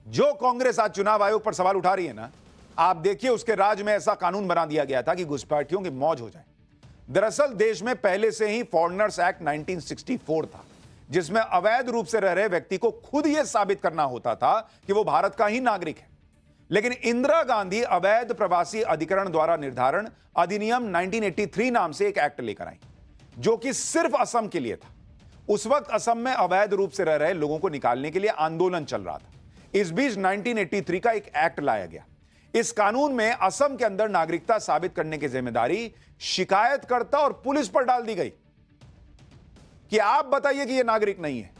जो कांग्रेस आज चुनाव आयोग पर सवाल उठा रही है ना, आप देखिए उसके राज में ऐसा कानून बना दिया गया था कि घुसपैठियों की मौज हो जाए। दरअसल देश में पहले से ही फॉरेनर्स एक्ट 1964 था, जिसमें अवैध रूप से रह रहे व्यक्ति को खुद यह साबित करना होता था कि वो भारत का ही नागरिक है। लेकिन इंदिरा गांधी अवैध प्रवासी अधिकरण द्वारा निर्धारण अधिनियम 1983 नाम से एक एक्ट लेकर आई, जो कि सिर्फ असम के लिए था। उस वक्त असम में अवैध रूप से रह रहे लोगों को निकालने के लिए आंदोलन चल रहा था। इस बीच 1983 का एक एक्ट लाया गया। इस कानून में असम के अंदर नागरिकता साबित करने की जिम्मेदारी शिकायतकर्ता और पुलिस पर डाल दी गई कि आप बताइए कि यह नागरिक नहीं है।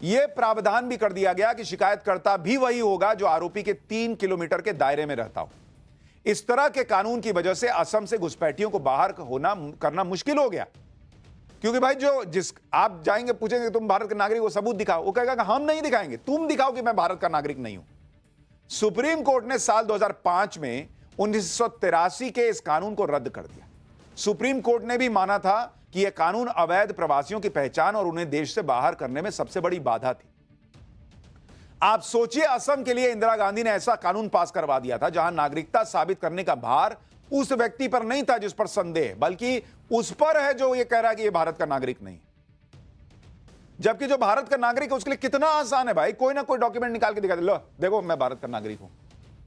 यह प्रावधान भी कर दिया गया कि शिकायतकर्ता भी वही होगा जो आरोपी के 3 किलोमीटर के दायरे में रहता हो। इस तरह के कानून की वजह से असम से घुसपैठियों को बाहर करना मुश्किल हो गया, क्योंकि भाई जिस आप जाएंगे पूछेंगे तुम भारत के नागरिक हो, सबूत दिखाओ, वो कहेगा कि हम नहीं दिखाएंगे, तुम दिखाओ कि मैं भारत का नागरिक नहीं हूं। सुप्रीम कोर्ट ने साल 2005 में 1983 के इस कानून को रद्द कर दिया। सुप्रीम कोर्ट ने भी माना था कि यह कानून अवैध प्रवासियों की पहचान और उन्हें देश से बाहर करने में सबसे बड़ी बाधा थी। आप सोचिए, असम के लिए इंदिरा गांधी ने ऐसा कानून पास करवा दिया था जहां नागरिकता साबित करने का भार उस व्यक्ति पर नहीं था जिस पर संदेह, बल्कि उस पर है जो यह कह रहा है कि यह भारत का नागरिक नहीं। जबकि जो भारत का नागरिक है उसके लिए कितना आसान है भाई, कोई ना कोई डॉक्यूमेंट निकाल के दिखा दे, लो देखो मैं भारत का नागरिक हूं।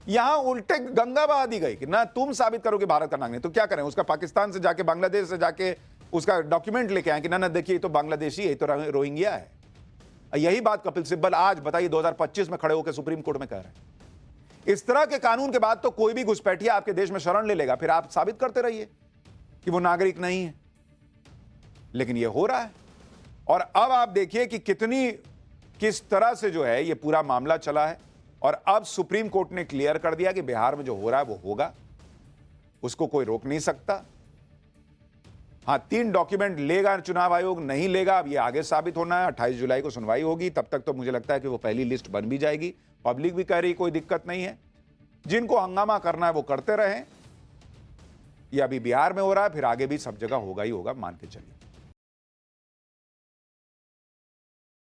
यहां उल्टे गंगा बहा दी गई कि ना तुम साबित करो कि भारत का नागरिक, तो क्या करें, उसका पाकिस्तान से जाके बांग्लादेश से जाके उसका डॉक्यूमेंट लेके आए कि ना देखिए तो बांग्लादेशी है, तो रोहिंग्या है। यही बात कपिल सिब्बल आज बताइए 2025 में खड़े होकर सुप्रीम कोर्ट में कह रहे हैं। इस तरह के कानून के बाद तो कोई भी घुसपैठिया आपके देश में शरण ले लेगा, फिर आप साबित करते रहिए कि वो नागरिक नहीं है। लेकिन यह हो रहा है, और अब आप देखिए कि किस तरह से जो है यह पूरा मामला चला है। और अब सुप्रीम कोर्ट ने क्लियर कर दिया कि बिहार में जो हो रहा है वो होगा, उसको कोई रोक नहीं सकता। हां, 3 डॉक्यूमेंट लेगा चुनाव आयोग, नहीं लेगा अब ये आगे साबित होना है। 28 जुलाई को सुनवाई होगी, तब तक तो मुझे लगता है कि वो पहली लिस्ट बन भी जाएगी। पब्लिक भी कह रही कोई दिक्कत नहीं है, जिनको हंगामा करना है वो करते रहें। ये अभी बिहार में हो रहा है, फिर आगे भी सब जगह होगा ही होगा, मान के चलिए।